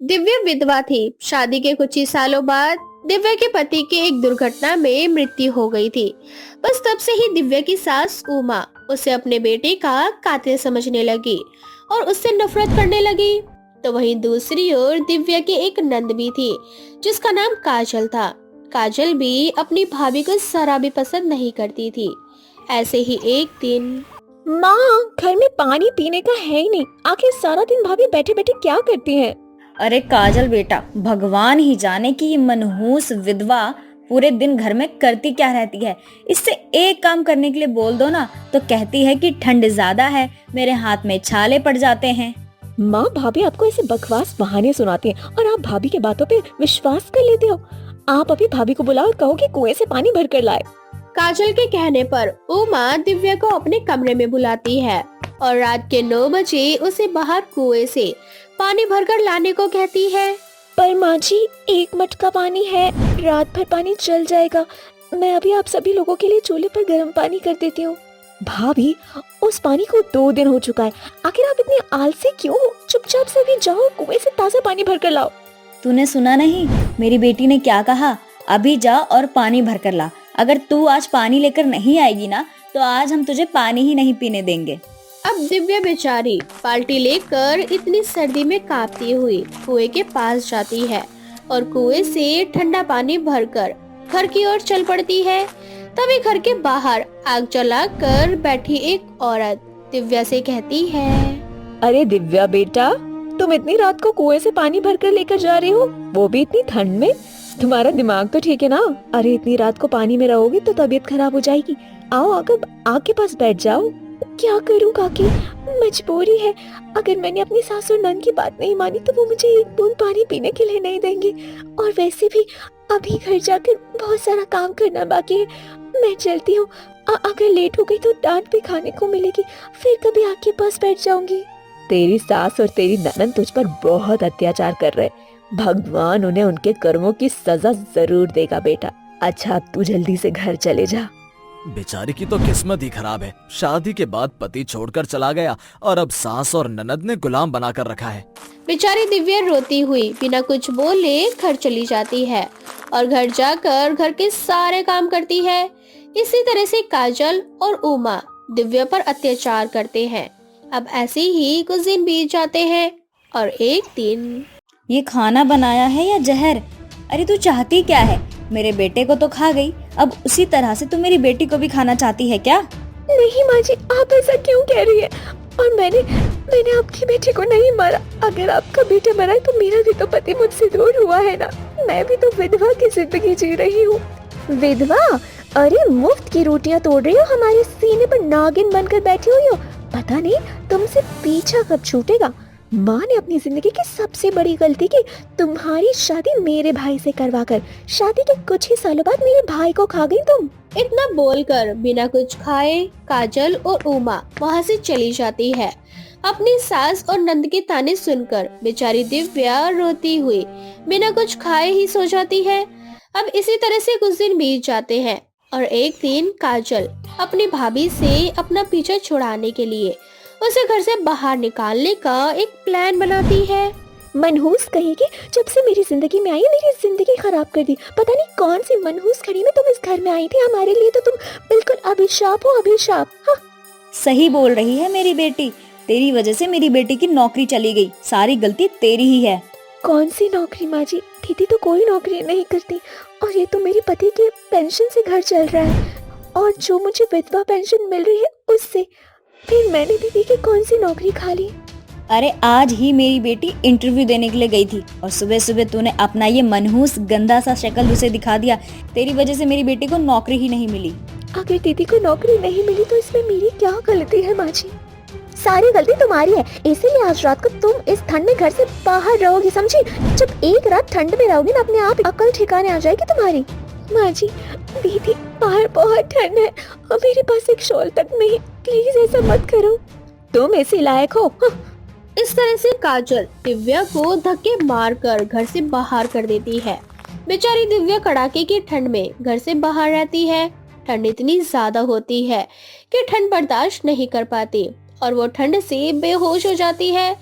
दिव्या विधवा थी। शादी के कुछ ही सालों बाद दिव्या के पति की एक दुर्घटना में मृत्यु हो गई थी। बस तब से ही दिव्या की सास उमा उसे अपने बेटे का कातिल समझने लगी और उससे नफरत करने लगी। तो वहीं दूसरी ओर दिव्या की एक नंद भी थी जिसका नाम काजल था। काजल भी अपनी भाभी को जरा भी पसंद नहीं करती थी। ऐसे ही एक दिन माँ, घर में पानी पीने का है ही नहीं। आखिर सारा दिन भाभी बैठे बैठे क्या करती हैं? अरे काजल बेटा, भगवान ही जाने कि ये मनहूस विधवा पूरे दिन घर में करती क्या रहती है। इससे एक काम करने के लिए बोल दो ना तो कहती है कि ठंड ज्यादा है, मेरे हाथ में छाले पड़ जाते हैं। माँ, भाभी आपको ऐसे बकवास बहाने सुनाती हैं और आप भाभी की बातों पे विश्वास कर लेते हो। आप अभी भाभी को बुलाओ और कहो कि कुएं से पानी भर कर लाए। काजल के कहने पर उमा दिव्या को अपने कमरे में बुलाती है और रात के 9 बजे उसे बाहर कुएं से पानी भरकर लाने को कहती है। पर माँ जी, एक मटका पानी है, रात भर पानी चल जाएगा। मैं अभी आप सभी लोगों के लिए चूल्हे पर गर्म पानी कर देती हूँ। भाभी, उस पानी को 2 दिन हो चुका है। आखिर आप इतने आलसी क्यों हो? चुपचाप से भी जाओ, कुएं से ताजा पानी भर कर लाओ। तूने सुना नहीं मेरी बेटी ने क्या कहा? अभी जा और पानी भर कर ला। अगर तू आज पानी लेकर नहीं आएगी ना तो आज हम तुझे पानी ही नहीं पीने देंगे। अब दिव्या बेचारी बाल्टी लेकर इतनी सर्दी में कांपती हुई कुएं के पास जाती है और कुएं से ठंडा पानी भरकर घर की ओर चल पड़ती है। तभी घर के बाहर आग जलाकर बैठी एक औरत दिव्या से कहती है। अरे दिव्या बेटा, तुम इतनी रात को कुएं से पानी भर कर लेकर जा रही हो, वो भी इतनी ठंड में? तुम्हारा दिमाग तो ठीक है ना? अरे इतनी रात को पानी में रहोगी तो तबीयत खराब हो जाएगी। आओ, आकर आग के पास बैठ जाओ। क्या करूं काकी, मजबूरी है। अगर मैंने अपनी सास और नंद की बात नहीं मानी तो वो मुझे एक बूंद पानी पीने के लिए नहीं देंगे। और वैसे भी अभी घर जाकर बहुत सारा काम करना बाकी है। मैं चलती हूँ। अगर लेट हो गई तो डांट भी खाने को मिलेगी। फिर कभी आग के पास बैठ जाऊंगी। तेरी सास और तेरी ननद तुझ पर बहुत अत्याचार कर रहे। भगवान उन्हें उनके कर्मों की सजा जरूर देगा बेटा। अच्छा, अब तू जल्दी से घर चले जा। बेचारी की तो किस्मत ही खराब है। शादी के बाद पति छोड़कर चला गया और अब सास और ननद ने गुलाम बनाकर रखा है। बेचारी दिव्या रोती हुई बिना कुछ बोले घर चली जाती है और घर जाकर घर के सारे काम करती है। इसी तरह से काजल और उमा दिव्या पर अत्याचार करते हैं। अब ऐसे ही कुछ दिन बीत जाते हैं और एक दिन ये खाना बनाया है या जहर? अरे तू चाहती क्या है? मेरे बेटे को तो खा गई, अब उसी तरह से तू मेरी बेटी को भी खाना चाहती है क्या? नहीं माँ जी, आप ऐसा क्यों कह रही है? और मैंने आपकी बेटी को नहीं मारा। अगर आपका बेटा मरा है तो मेरा भी तो पति मुझसे दूर हुआ है ना। मैं भी तो विधवा की जिंदगी जी रही हूँ। विधवा? अरे मुफ्त की रोटियां तोड़ रही हो, हमारे सीने पर नागिन बनकर बैठी हुई हो। पता नहीं तुमसे पीछा कब छूटेगा। माँ ने अपनी जिंदगी की सबसे बड़ी गलती की, तुम्हारी शादी मेरे भाई से करवाकर। शादी के कुछ ही सालों बाद मेरे भाई को खा गई तुम। इतना बोलकर बिना कुछ खाए काजल और उमा वहाँ से चली जाती है। अपनी सास और नंद के ताने सुनकर बेचारी दिव्या रोती हुई बिना कुछ खाए ही सो जाती है। अब इसी तरह से कुछ दिन बीत जाते हैं और एक दिन काजल अपनी भाभी से अपना पीछा छुड़ाने के लिए उसे घर से बाहर निकालने का एक प्लान बनाती है। मनहूस कहेगी, जब से मेरी जिंदगी में आई मेरी जिंदगी खराब कर दी। पता नहीं कौन सी मनहूस घड़ी में तुम इस घर में आई थी। हमारे लिए तो तुम बिल्कुल अभिशाप हो, अभिशाप। हाँ। सही बोल रही है मेरी बेटी। तेरी वजह से मेरी बेटी की नौकरी चली गई, सारी गलती तेरी ही है। कौन सी नौकरी माँ जी? दीदी तो कोई नौकरी नहीं करती और ये तो मेरे पति के पेंशन से घर चल रहा है और जो मुझे विधवा पेंशन मिल रही है उससे। फिर मैंने दीदी की कौन सी नौकरी खा ली? अरे आज ही मेरी बेटी इंटरव्यू देने के लिए गई थी और सुबह सुबह तूने अपना ये मनहूस गंदा सा शक्ल उसे दिखा दिया। तेरी वजह से मेरी बेटी को नौकरी ही नहीं मिली। अगर दीदी को नौकरी नहीं मिली तो इसमें मेरी क्या गलती है माँ जी? सारी गलती तुम्हारी है, इसीलिए आज रात को तुम इस ठंड में घर से बाहर रहोगी, समझी? जब एक रात ठंड में रहोगी ना, अपने आप अकल ठिकाने आ जाएगी तुम्हारी। माँ जी, दीदी बाहर बहुत ठंड है और मेरे पास एक शॉल तक नहीं। प्लीज ऐसा मत करो, तुम ऐसे लायक हो। हाँ। इस तरह से काजल दिव्या को धक्के मारकर घर से बाहर कर देती है। बेचारी दिव्या कड़ाके की ठंड में घर से बाहर रहती है। ठंड इतनी ज्यादा होती है कि ठंड बर्दाश्त नहीं कर पाती और वो ठंड से बेहोश हो जाती है।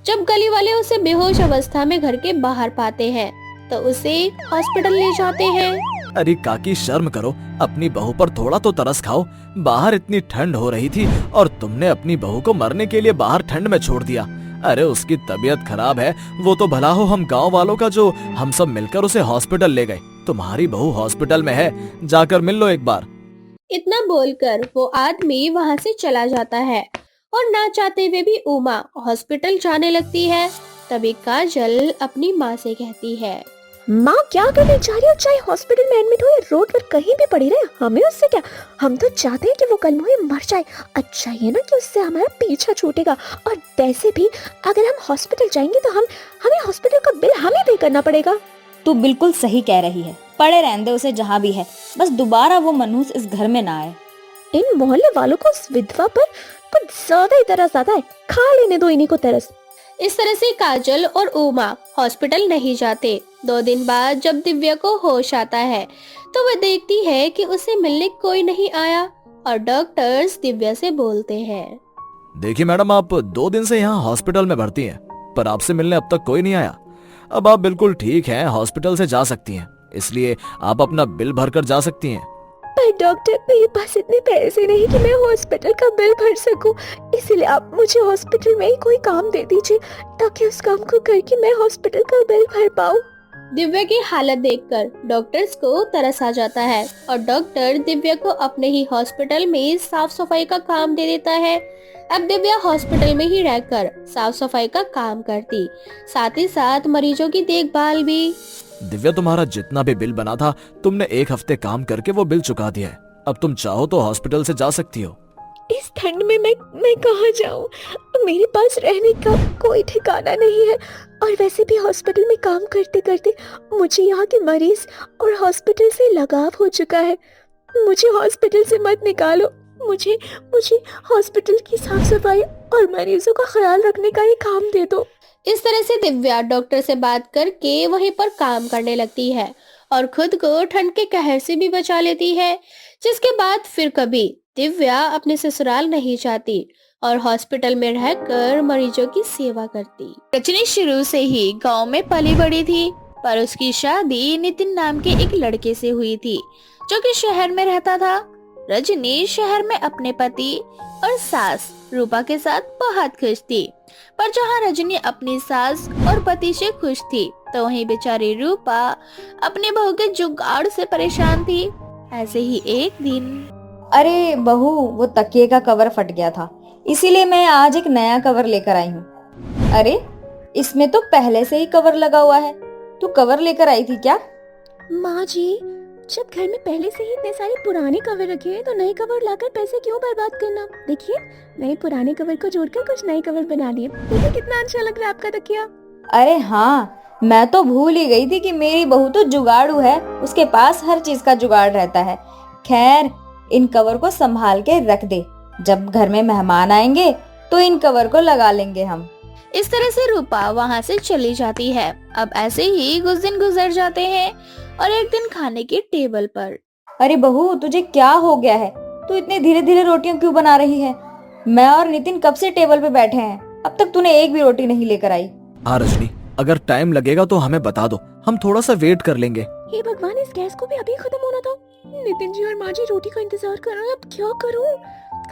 जब गली वाले उसे बेहोश अवस्था में घर के बाहर पाते हैं तो उसे हॉस्पिटल ले जाते हैं। अरे काकी शर्म करो, अपनी बहू पर थोड़ा तो तरस खाओ। बाहर इतनी ठंड हो रही थी और तुमने अपनी बहू को मरने के लिए बाहर ठंड में छोड़ दिया। अरे उसकी तबीयत खराब है, वो तो भला हो हम गांव वालों का जो हम सब मिलकर उसे हॉस्पिटल ले गए। तुम्हारी बहू हॉस्पिटल में है, जाकर मिल लो एक बार। इतना बोलकर वो आदमी वहाँ से चला जाता है और ना चाहते हुए भी उमा हॉस्पिटल जाने लगती है। तभी काजल अपनी माँ से कहती है, माँ क्या करने जा रही हो? चाहे हॉस्पिटल में एडमिट हो या रोड पर कहीं भी पड़ी रहे, हमें उससे क्या? हम तो चाहते हैं कि वो कल मुहे मर जाए। अच्छा ये ना कि उससे हमारा पीछा छूटेगा। और वैसे भी अगर हम हॉस्पिटल जाएंगे तो हमें हॉस्पिटल का बिल हमें पे करना पड़ेगा। तू बिल्कुल सही कह रही है, पड़े रहने दे उसे जहाँ भी है, बस दोबारा वो मनहूस इस घर में ना आए। इन मोहल्ले वालों को उस विधवा पर कुछ ज्यादा ही तरस आता है, खा लेने दो इन्हीं को तरस। इस तरह से काजल और उमा हॉस्पिटल नहीं जाते। 2 दिन बाद जब दिव्या को होश आता है तो वह देखती है कि उसे मिलने कोई नहीं आया और डॉक्टर्स दिव्या से बोलते हैं, देखिए मैडम, आप 2 दिन से यहाँ हॉस्पिटल में भर्ती हैं, पर आपसे मिलने अब तक कोई नहीं आया। अब आप बिल्कुल ठीक हैं, हॉस्पिटल से जा सकती हैं, इसलिए आप अपना बिल भरकर जा सकती हैं। पर डॉक्टर मेरे पास इतने पैसे नहीं कि मैं हॉस्पिटल का बिल भर सकूं, इसलिए आप मुझे हॉस्पिटल में ही कोई काम दे दीजिए ताकि उस काम को करके मैं हॉस्पिटल का बिल भर पाऊं। दिव्या की हालत देखकर डॉक्टर्स को तरस आ जाता है और डॉक्टर दिव्या को अपने ही हॉस्पिटल में साफ सफाई का काम दे देता है। अब दिव्या हॉस्पिटल में ही रहकर साफ सफाई का काम करती, साथ ही साथ मरीजों की देखभाल भी। दिव्या, तुम्हारा जितना भी बिल बना था तुमने 1 हफ्ते काम करके वो बिल चुका दिया है। अब तुम चाहो तो हॉस्पिटल से जा सकती हो। इस ठंड में मैं कहाँ जाऊँ? मेरे पास रहने का कोई ठिकाना नहीं है और वैसे भी हॉस्पिटल में काम करते करते मुझे यहाँ के मरीज और हॉस्पिटल से लगाव हो चुका है। मुझे हॉस्पिटल से मत निकालो। मुझे हॉस्पिटल की साफ सफाई और मरीजों का ख्याल रखने का ही काम दे दो। इस तरह से दिव्या डॉक्टर से बात करके वहीं पर काम करने लगती है और खुद को ठंड के कहर से भी बचा लेती है। जिसके बाद फिर कभी दिव्या अपने ससुराल नहीं जाती और हॉस्पिटल में रहकर मरीजों की सेवा करती। रजनी शुरू से ही गांव में पली बड़ी थी, पर उसकी शादी नितिन नाम के एक लड़के से हुई थी जो कि शहर में रहता था। रजनी शहर में अपने पति और सास रूपा के साथ बहुत खुश थी, पर जहाँ रजनी अपनी सास और पति से खुश थी तो वहीं बेचारी रूपा अपने बहू के जुगाड़ से परेशान थी। ऐसे ही एक दिन, अरे बहू, वो तकिए का कवर फट गया था, इसीलिए मैं आज एक नया कवर लेकर आई हूँ। अरे इसमें तो पहले से ही कवर लगा हुआ है, तू कवर लेकर आई थी क्या? माँ जी, जब घर में पहले से ही इतने सारे पुराने कवर रखे हैं तो नए कवर लाकर पैसे क्यों बर्बाद करना? देखिए, मैंने पुराने कवर को जोड़कर कुछ नए कवर बना दिए। देखिए कितना अच्छा लग रहा है आपका तकिया। अरे हाँ, मैं तो भूल ही गई थी कि मेरी बहू तो जुगाड़ू है, उसके पास हर चीज का जुगाड़ रहता है। खैर, इन कवर को संभाल के रख दे, जब घर में मेहमान आएंगे तो इन कवर को लगा लेंगे हम। इस तरह से रूपा वहाँ से चली जाती है। अब ऐसे ही कुछ दिन गुजर जाते हैं और एक दिन खाने की टेबल पर, अरे बहू, तुझे क्या हो गया है? तू इतने धीरे धीरे रोटियां क्यों बना रही है? मैं और नितिन कब से टेबल पे बैठे हैं, अब तक तूने एक भी रोटी नहीं लेकर आई। हाँ रजनी, अगर टाइम लगेगा तो हमें बता दो, हम थोड़ा सा वेट कर लेंगे। हे भगवान, इस गैस को भी अभी खत्म होना था। नितिन जी और माँ जी रोटी का इंतजार कर रहे हैं, अब क्या करूँ?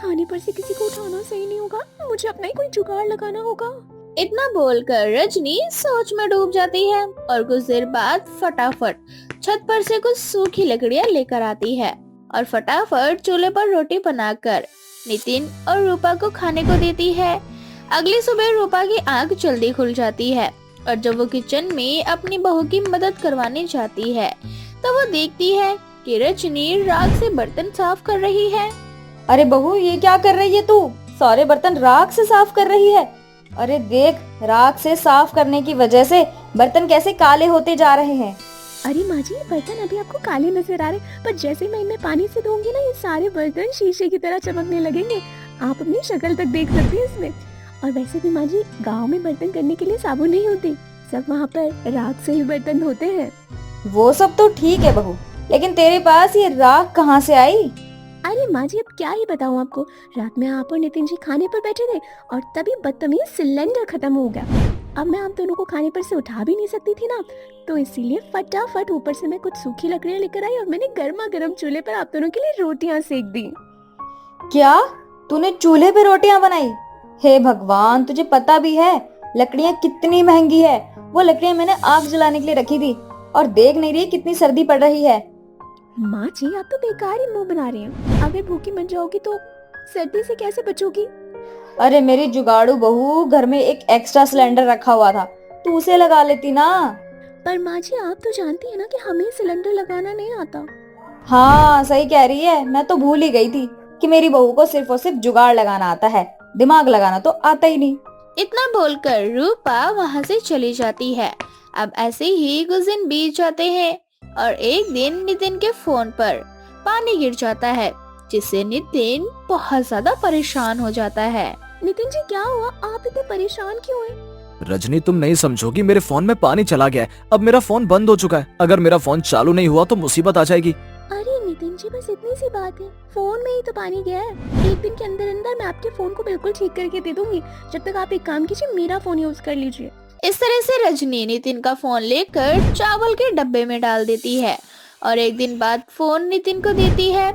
खाने पर से किसी को उठाना सही नहीं होगा, मुझे अपना ही कोई जुगाड़ लगाना होगा। इतना बोलकर रजनी सोच में डूब जाती है और कुछ देर बाद फटाफट छत पर से कुछ सूखी लकड़ियां लेकर आती है और फटाफट चूल्हे पर रोटी बनाकर नितिन और रूपा को खाने को देती है। अगली सुबह रूपा की आंख जल्दी खुल जाती है और जब वो किचन में अपनी बहू की मदद करवाने जाती है तो वो देखती है कि रजनी राख से बर्तन साफ कर रही है। अरे बहू, ये क्या कर रही है तू? सारे बर्तन राख से साफ कर रही है। अरे देख, राख से साफ करने की वजह से बर्तन कैसे काले होते जा रहे हैं। अरे माँ जी, बर्तन अभी आपको काले नजर आ रहे, पर जैसे मैं इनमें पानी से धोऊंगी ना, ये सारे बर्तन शीशे की तरह चमकने लगेंगे। आप अपनी शक्ल तक देख सकती हैं इसमें। और वैसे भी माँ जी, गाँव में बर्तन करने के लिए साबुन नहीं होती, सब वहाँ पर राख से ही बर्तन धोते हैं। वो सब तो ठीक है बहू, लेकिन तेरे पास ये राख कहाँ से आई? अरे माँ जी, अब क्या ही बताऊं आपको। रात में आप और नितिन जी खाने पर बैठे थे और तभी बदतमीज सिलेंडर खत्म हो गया। अब मैं आप दोनों को खाने पर से उठा भी नहीं सकती थी ना, तो इसीलिए फटाफट ऊपर से मैं कुछ सूखी लकड़ियां लेकर आई और मैंने गर्मा गर्म चूल्हे पर आप दोनों के लिए रोटियां सेक दी। क्या तूने चूल्हे पे रोटियां बनाई? हे भगवान, तुझे पता भी है लकड़ियां कितनी महंगी है। वो लकड़ियां मैंने आग जलाने के लिए रखी थी और देख नहीं रही कितनी सर्दी पड़ रही है। माँ जी, आप तो बेकार ही मुंह बना रही हैं। अगर भूखी मर जाओगी तो सर्दी से कैसे बचोगी? अरे मेरी जुगाड़ू बहू, घर में एक एक्स्ट्रा सिलेंडर रखा हुआ था, तू उसे लगा लेती ना। पर माँ जी, आप तो जानती है ना कि हमें सिलेंडर लगाना नहीं आता। हाँ सही कह रही है, मैं तो भूल ही गई थी कि मेरी बहू को सिर्फ और सिर्फ जुगाड़ लगाना आता है, दिमाग लगाना तो आता ही नहीं। इतना बोलकर रूपा वहाँ से चली जाती है। अब ऐसे ही कुछ दिन बीत जाते हैं और एक दिन नितिन के फोन पर पानी गिर जाता है, जिससे नितिन बहुत ज्यादा परेशान हो जाता है। नितिन जी, क्या हुआ? आप इतने परेशान क्यों हैं? रजनी, तुम नहीं समझोगी, मेरे फोन में पानी चला गया है। अब मेरा फोन बंद हो चुका है। अगर मेरा फोन चालू नहीं हुआ तो मुसीबत आ जाएगी। अरे नितिन जी, बस इतनी सी बात है, फोन में ही तो पानी गया है। एक दिन के अंदर अंदर मैं आपके फोन को बिल्कुल ठीक करके दे दूंगी। जब तक आप एक काम कीजिए, मेरा फोन यूज कर लीजिए। इस तरह से रजनी नितिन का फोन लेकर चावल के डब्बे में डाल देती है और एक दिन बाद फोन नितिन को देती है।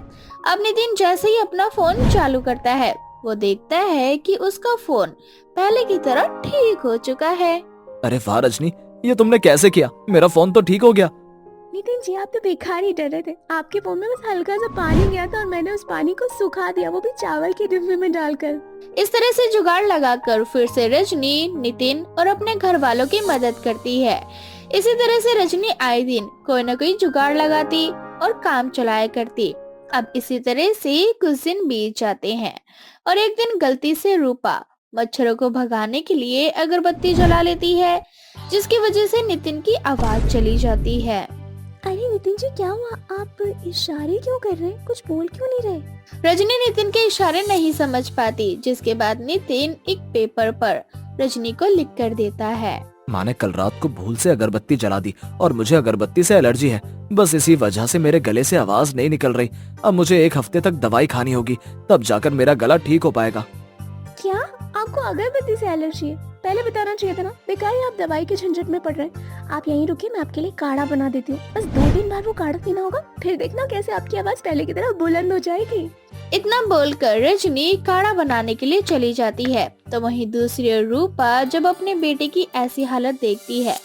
अब नितिन जैसे ही अपना फोन चालू करता है, वो देखता है कि उसका फोन पहले की तरह ठीक हो चुका है। अरे वाह रजनी, ये तुमने कैसे किया? मेरा फोन तो ठीक हो गया। नितिन जी, आप तो बेकार ही डर रहे थे। आपके फोन में बस हल्का सा पानी गया था और मैंने उस पानी को सुखा दिया, वो भी चावल के डिब्बे में डालकर। इस तरह से जुगाड़ लगाकर फिर से रजनी नितिन और अपने घर वालों की मदद करती है। इसी तरह से रजनी आए दिन कोई न कोई जुगाड़ लगाती और काम चलाया करती। अब इसी तरह से कुछ दिन बीत जाते हैं और एक दिन गलती से रूपा मच्छरों को भगाने के लिए अगरबत्ती जला लेती है, जिसकी वजह से नितिन की आवाज चली जाती है। अरे नितिन जी, क्या हुआ? आप इशारे क्यों कर रहे हैं? कुछ बोल क्यों नहीं रहे? रजनी नितिन के इशारे नहीं समझ पाती, जिसके बाद नितिन एक पेपर पर रजनी को लिख कर देता है। माँ ने कल रात को भूल से अगरबत्ती जला दी और मुझे अगरबत्ती से एलर्जी है। बस इसी वजह से मेरे गले से आवाज नहीं निकल रही। अब मुझे 1 हफ्ते तक दवाई खानी होगी, तब जाकर मेरा गला ठीक हो पाएगा। क्या आपको अगरबत्ती से एलर्जी है? पहले बताना चाहिए था ना। बेकार ही आप दवाई के झंझट में पड़ रहे हैं। आप यहीं रुकिए, मैं आपके लिए काढ़ा बना देती हूँ। बस 2 दिन बाद वो काढ़ा पीना होगा, फिर देखना कैसे आपकी आवाज पहले की तरह बुलंद हो जाएगी। इतना बोलकर रजनी काढ़ा बनाने के लिए चली जाती है। तो वहीं दूसरी ओर रूपा जब अपने बेटे की ऐसी हालत देखती है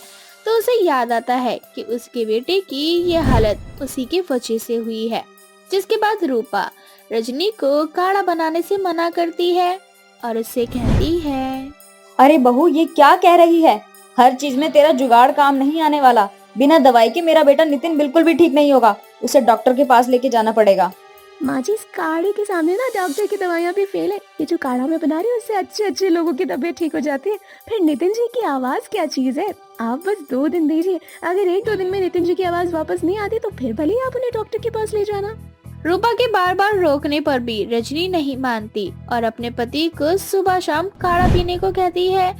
तो उसे याद आता है कि उसके बेटे की ये हालत उसी की वजह से हुई है। जिसके बाद रूपा रजनी को काढ़ा बनाने से मना करती है और उससे कहती है, अरे बहू, ये क्या कह रही है? हर चीज में तेरा जुगाड़ काम नहीं आने वाला। बिना दवाई के मेरा बेटा नितिन बिल्कुल भी ठीक नहीं होगा, उसे डॉक्टर के पास लेके जाना पड़ेगा। माँ जी, इस काढ़े के सामने ना डॉक्टर की दवाइयाँ भी फेल है। ये जो काढ़ा मैं बना रही हूँ, उससे अच्छे अच्छे लोगों की तबीयत ठीक हो जाती है। फिर नितिन जी की आवाज क्या चीज है? आप बस 2 दिन दीजिए। अगर 1-2 दिन में नितिन जी की आवाज वापस नहीं आती तो फिर भले ही आप उन्हें डॉक्टर के पास ले जाना। रूपा के बार बार रोकने पर भी रजनी नहीं मानती और अपने पति को सुबह शाम काढ़ा पीने को कहती है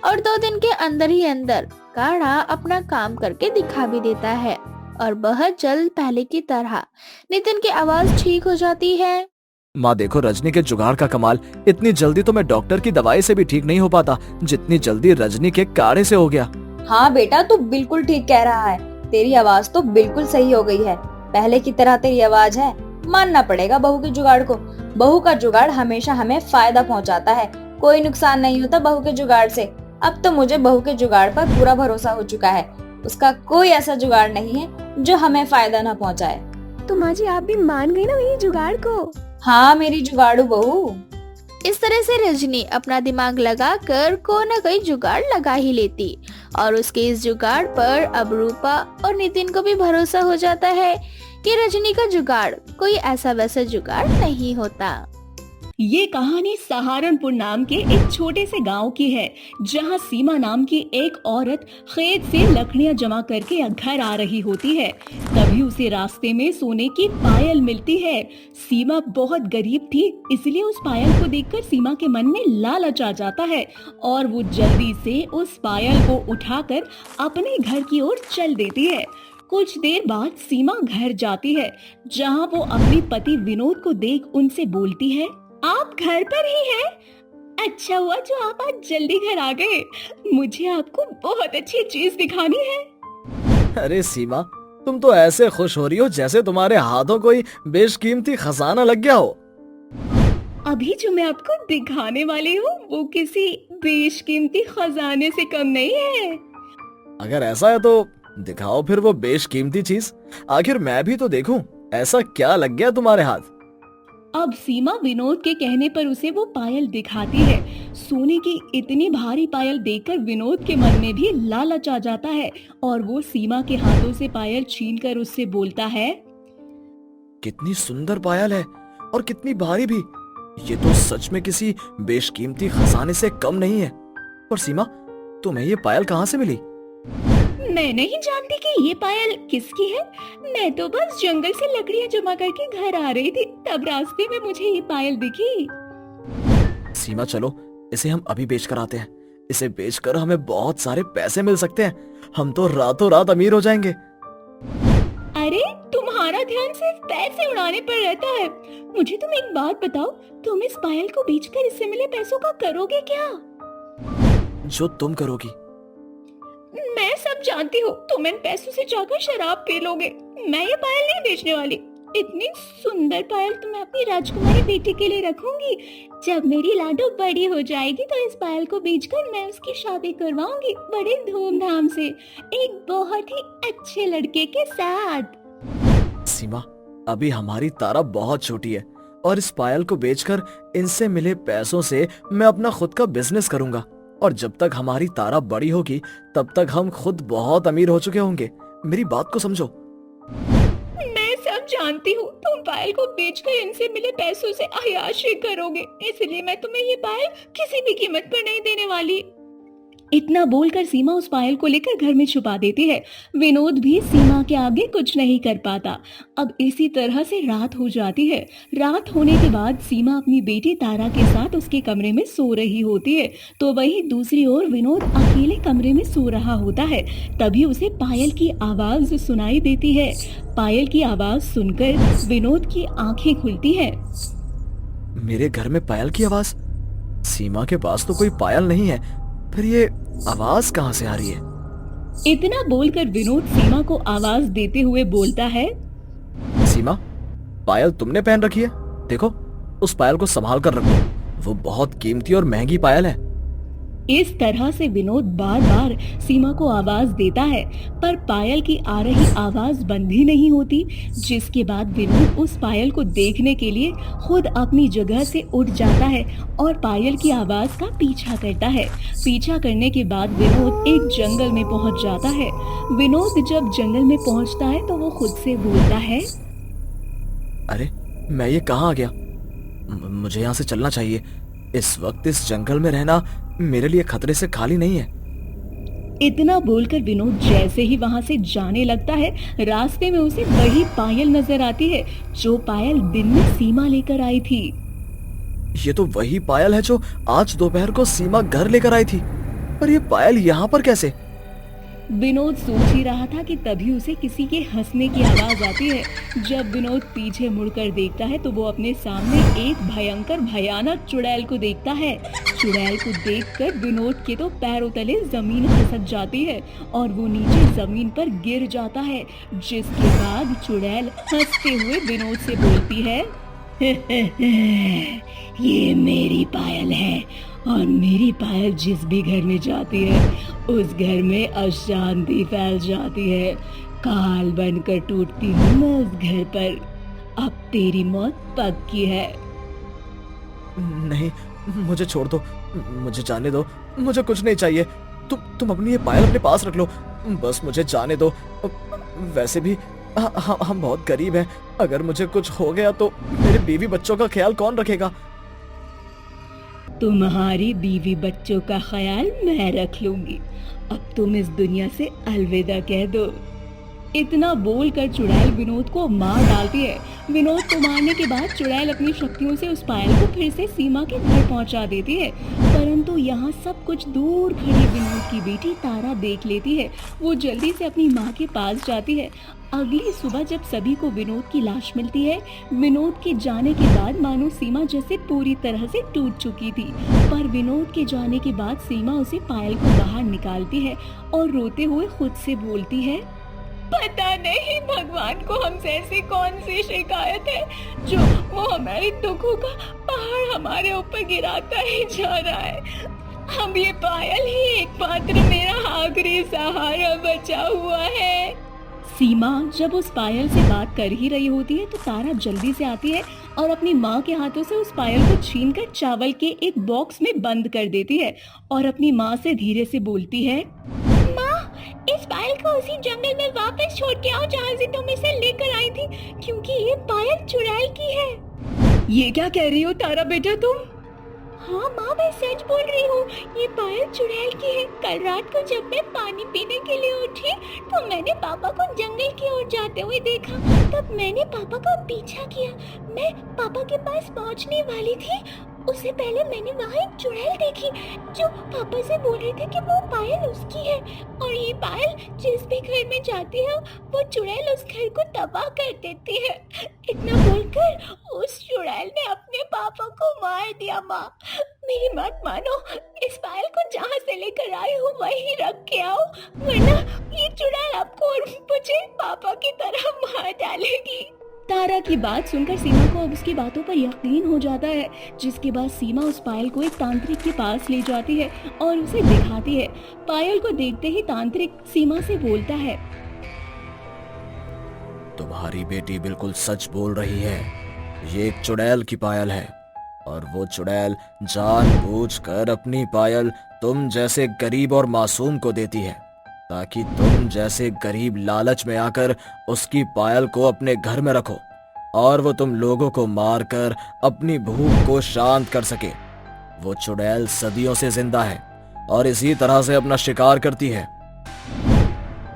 और 2 दिन के अंदर ही अंदर काढ़ा अपना काम करके दिखा भी देता है और बहुत जल्द पहले की तरह नितिन की आवाज ठीक हो जाती है। माँ देखो, रजनी के जुगाड़ का कमाल। इतनी जल्दी तो मैं डॉक्टर की दवाई से भी ठीक नहीं हो पाता जितनी जल्दी रजनी के काढ़े से हो गया। हाँ बेटा, तू बिल्कुल ठीक कह रहा है। तेरी आवाज तो बिल्कुल सही हो गई है, पहले की तरह तेरी आवाज है। मानना पड़ेगा बहू के जुगाड़ को। बहू का जुगाड़ हमेशा हमें फायदा पहुंचाता है, कोई नुकसान नहीं होता बहू के जुगाड़ से। अब तो मुझे बहू के जुगाड़ पर पूरा भरोसा हो चुका है। उसका कोई ऐसा जुगाड़ नहीं है जो हमें फायदा न पहुंचाए। तो माँ जी, आप भी मान गई ना मेरी जुगाड़ को? हाँ मेरी जुगाड़ू बहू। इस तरह से रजनी अपना दिमाग लगाकर कोई न कोई जुगाड़ लगा ही लेती और उसके इस जुगाड़ पर अब रूपा और नितिन को भी भरोसा हो जाता है कि रजनी का जुगाड़ कोई ऐसा वैसा जुगाड़ नहीं होता। ये कहानी सहारनपुर नाम के एक छोटे से गांव की है, जहां सीमा नाम की एक औरत खेत से लकड़ियां जमा करके घर आ रही होती है। तभी उसे रास्ते में सोने की पायल मिलती है। सीमा बहुत गरीब थी, इसलिए उस पायल को देखकर सीमा के मन में लालच आ जाता है और वो जल्दी से उस पायल को उठाकर अपने घर की ओर चल देती है। कुछ देर बाद सीमा घर जाती है, जहां वो अपने पति विनोद को देख उनसे बोलती है, आप घर पर ही हैं? अच्छा हुआ जो आप आज जल्दी घर आ गए। मुझे आपको बहुत अच्छी चीज दिखानी है। अरे सीमा, तुम तो ऐसे खुश हो रही हो जैसे तुम्हारे हाथों कोई बेशकीमती खजाना लग गया हो। अभी जो मैं आपको दिखाने वाली हूँ वो किसी बेशकीमती खजाने से कम नहीं है। अगर ऐसा है तो दिखाओ फिर वो बेशकीमती चीज। आखिर मैं भी तो देखूं, ऐसा क्या लग गया तुम्हारे हाथ। अब सीमा विनोद के कहने पर उसे वो पायल दिखाती है। सोने की इतनी भारी पायल देखकर विनोद के मन में भी लालच आ जाता है और वो सीमा के हाथों से पायल छीनकर उससे बोलता है, कितनी सुंदर पायल है और कितनी भारी भी। ये तो सच में किसी बेशकीमती खजाने से कम नहीं है। और सीमा, तुम्हें ये पायल कहाँ से मिली? मैं नहीं जानती कि ये पायल किसकी है। मैं तो बस जंगल से लकड़ियाँ जमा करके घर आ रही थी, तब रास्ते में मुझे ये पायल दिखी। सीमा चलो, इसे हम अभी बेच कर आते हैं। इसे बेचकर हमें बहुत सारे पैसे मिल सकते हैं। हम तो रातों रात अमीर हो जाएंगे। अरे तुम्हारा ध्यान सिर्फ पैसे उड़ाने पर रहता है। मुझे तुम एक बात बताओ, तुम इस पायल को बेचकर इससे मिले पैसों का करोगे क्या? जो तुम करोगी। मैं सब जानती हूँ, तुम इन पैसों से जाकर शराब पी लोगे। मैं ये पायल नहीं बेचने वाली। इतनी सुंदर पायल तो मैं अपनी राजकुमारी बेटी के लिए रखूंगी। जब मेरी लाडो बड़ी हो जाएगी तो इस पायल को बेचकर मैं उसकी शादी करवाऊंगी, बड़े धूमधाम से, एक बहुत ही अच्छे लड़के के साथ। सीमा, अभी हमारी तारा बहुत छोटी है और इस पायल को बेचकर इनसे मिले पैसों से मैं अपना खुद का बिजनेस करूंगा। और जब तक हमारी तारा बड़ी होगी तब तक हम खुद बहुत अमीर हो चुके होंगे। मेरी बात को समझो। मैं सब जानती हूँ, तुम पायल को बेचकर इनसे मिले पैसों से अय्याशी करोगे, इसलिए मैं तुम्हें ये पायल किसी भी कीमत पर नहीं देने वाली। इतना बोलकर सीमा उस पायल को लेकर घर में छुपा देती है। विनोद भी सीमा के आगे कुछ नहीं कर पाता। अब इसी तरह से रात हो जाती है। रात होने के बाद सीमा अपनी बेटी तारा के साथ उसके कमरे में सो रही होती है, तो वहीं दूसरी ओर विनोद अकेले कमरे में सो रहा होता है। तभी उसे पायल की आवाज सुनाई देती है। पायल की आवाज सुनकर विनोद की आंखें खुलती है। मेरे घर में पायल की आवाज? सीमा के पास तो कोई पायल नहीं है, फिर ये आवाज कहाँ से आ रही है? इतना बोलकर विनोद सीमा को आवाज देते हुए बोलता है, सीमा, पायल तुमने पहन रखी है? देखो, उस पायल को संभाल कर रखो, वो बहुत कीमती और महंगी पायल है। इस तरह से विनोद बार बार सीमा को आवाज देता है, पर पायल की आ रही आवाज बंद ही नहीं होती। जिसके बाद विनोद उस पायल को देखने के लिए खुद अपनी जगह से उठ जाता है और पायल की आवाज का पीछा करता है। पीछा करने के बाद विनोद एक जंगल में पहुंच जाता है। विनोद जब जंगल में पहुंचता है तो वो खुद से बोलता है, अरे मैं ये कहाँ आ गया? मुझे यहाँ से चलना चाहिए। इस वक्त इस जंगल में रहना मेरे लिए खतरे से खाली नहीं है। इतना बोलकर विनोद जैसे ही वहां से जाने लगता है, रास्ते में उसे वही पायल नजर आती है जो पायल दिन में सीमा लेकर आई थी। ये तो वही पायल है जो आज दोपहर को सीमा घर लेकर आई थी। पर ये पायल यहाँ पर कैसे? विनोद सोच ही रहा था कि तभी उसे किसी के हंसने की आवाज आती है। जब विनोद पीछे मुड़कर देखता है तो वो अपने सामने एक भयंकर भयानक चुड़ैल को देखता है। चुड़ैल को देखकर विनोद के तो पैरों तले जमीन खिसक जाती है और वो नीचे जमीन पर गिर जाता है। जिसके बाद चुड़ैल हंसते हुए विनोद से बोलती है, ये मेरी पायल है और मेरी पायल जिस भी घर में जाती है उस घर में अशांति फैल जाती है। काल बनकर टूटती हूँ मैं उस घर पर। अब तेरी मौत पक्की है। नहीं, मुझे छोड़ दो, मुझे जाने दो, मुझे कुछ नहीं चाहिए। तुम अपनी ये पायल अपने पास रख लो, बस मुझे जाने दो। वैसे भी हम बहुत गरीब हैं। अगर मुझे कुछ हो गया तो मेरे बीवी बच्चों का ख्याल कौन रखेगा? तुम्हारी बीवी बच्चों का ख्याल मैं रख लूंगी। अब तुम इस दुनिया से अलविदा कह दो। इतना बोलकर चुड़ैल विनोद को मार डालती है। विनोद को मारने के बाद चुड़ैल अपनी शक्तियों से उस पायल को फिर से सीमा के घर पहुंचा देती है। परंतु यहाँ सब कुछ दूर खड़ी विनोद की बेटी तारा देख लेती है। वो जल्दी से अपनी माँ के पास जाती है। अगली सुबह जब सभी को विनोद की लाश मिलती है, विनोद के जाने के बाद मानो सीमा जैसे पूरी तरह से टूट चुकी थी। पर विनोद के जाने के बाद सीमा उसे पायल को बाहर निकालती है और रोते हुए खुद से बोलती है, पता नहीं भगवान को हमसे ऐसी कौन सी शिकायत है जो वो हमारे दुखों का पहाड़ हमारे ऊपर गिराता ही जा रहा है। अब ये पायल ही एकमात्र मेरा आखिरी सहारा बचा हुआ है। सीमा जब उस पायल से बात कर ही रही होती है तो तारा जल्दी से आती है और अपनी माँ के हाथों से उस पायल को छीनकर चावल के एक बॉक्स में बंद कर देती है और अपनी माँ से धीरे से बोलती है, इस पायल को उसी जंगल में वापस छोड़ के आओ जहाँ से तुम इसे लेकर आई थी, क्योंकि ये पायल चुड़ैल की है। ये क्या कह रही हो तारा बेटा तुम? हाँ माँ, मैं सच बोल रही हूँ, ये पायल चुड़ैल की है। कल रात को जब मैं पानी पीने के लिए उठी तो मैंने पापा को जंगल की ओर जाते हुए देखा। तब मैंने पापा का पीछा किया। मैं पापा के पास पहुँचने वाली थी, उससे पहले मैंने वहाँ एक चुड़ैल देखी जो पापा से बोल रही थी कि वो पायल उसकी है और ये पायल जिस भी घर में जाती है वो चुड़ैल उस घर को तबाह कर देती है। इतना बोलकर उस चुड़ैल ने अपने पापा को मार दिया। माँ, मेरी बात मानो, इस पायल को जहाँ से लेकर आई हूँ वहीं रख के आओ, वरना ये चुड़ैल आपको और मुझे पापा की तरह मार डालेगी। तारा की बात सुनकर सीमा को अब उसकी बातों पर यकीन हो जाता है, जिसके बाद सीमा उस पायल को एक तांत्रिक के पास ले जाती है और उसे दिखाती है। पायल को देखते ही तांत्रिक सीमा से बोलता है, तुम्हारी बेटी बिल्कुल सच बोल रही है, ये एक चुड़ैल की पायल है और वो चुड़ैल जानबूझकर अपनी पायल तुम जैसे गरीब और मासूम को देती है ताकि तुम जैसे गरीब लालच में आकर उसकी पायल को अपने घर में रखो और वो तुम लोगों को मारकर अपनी भूख को शांत कर सके। वो चुड़ैल सदियों से जिंदा है और इसी तरह से अपना शिकार करती है।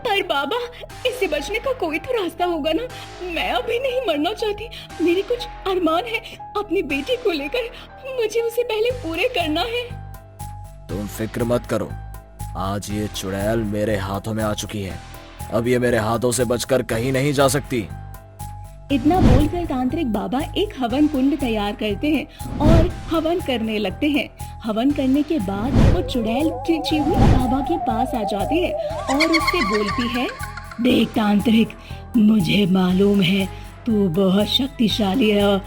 पर बाबा, इससे बचने का कोई तो रास्ता होगा ना। मैं अभी नहीं मरना चाहती, मेरे कुछ अरमान है अपनी बेटी को लेकर, मुझे उसे पहले पूरे करना है। तुम फिक्र मत करो, आज ये चुड़ैल मेरे हाथों में आ चुकी है, अब ये मेरे हाथों से बचकर कहीं नहीं जा सकती। इतना बोलकर तांत्रिक बाबा एक हवन कुंड तैयार करते हैं और हवन करने लगते हैं। हवन करने के बाद वो चुड़ैल खींची हुई बाबा के पास आ जाती है और उससे बोलती है, देख तांत्रिक, मुझे मालूम है तू बहुत शक्तिशाली है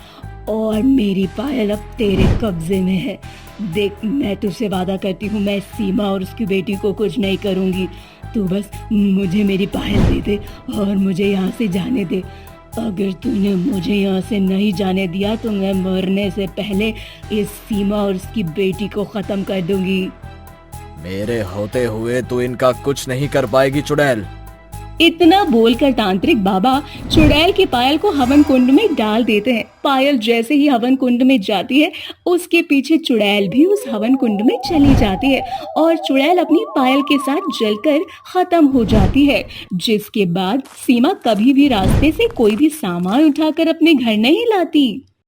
और मेरी पायल अब तेरे कब्जे में है। देख, मैं तुझसे वादा करती हूँ, मैं सीमा और उसकी बेटी को कुछ नहीं करूँगी। तू बस मुझे मेरी पायल दे दे और मुझे यहाँ से जाने दे। अगर तूने मुझे यहाँ से नहीं जाने दिया तो मैं मरने से पहले इस सीमा और उसकी बेटी को खत्म कर दूंगी। मेरे होते हुए तू इनका कुछ नहीं कर पाएगी चुड़ैल। इतना बोलकर तांत्रिक बाबा चुड़ैल की पायल को हवन कुंड में डाल देते हैं। पायल जैसे ही हवन कुंड में जाती है, उसके पीछे चुड़ैल भी उस हवन कुंड में चली जाती है और चुड़ैल अपनी पायल के साथ जलकर खत्म हो जाती है। जिसके बाद सीमा कभी भी रास्ते से कोई भी सामान उठाकर अपने घर नहीं लाती।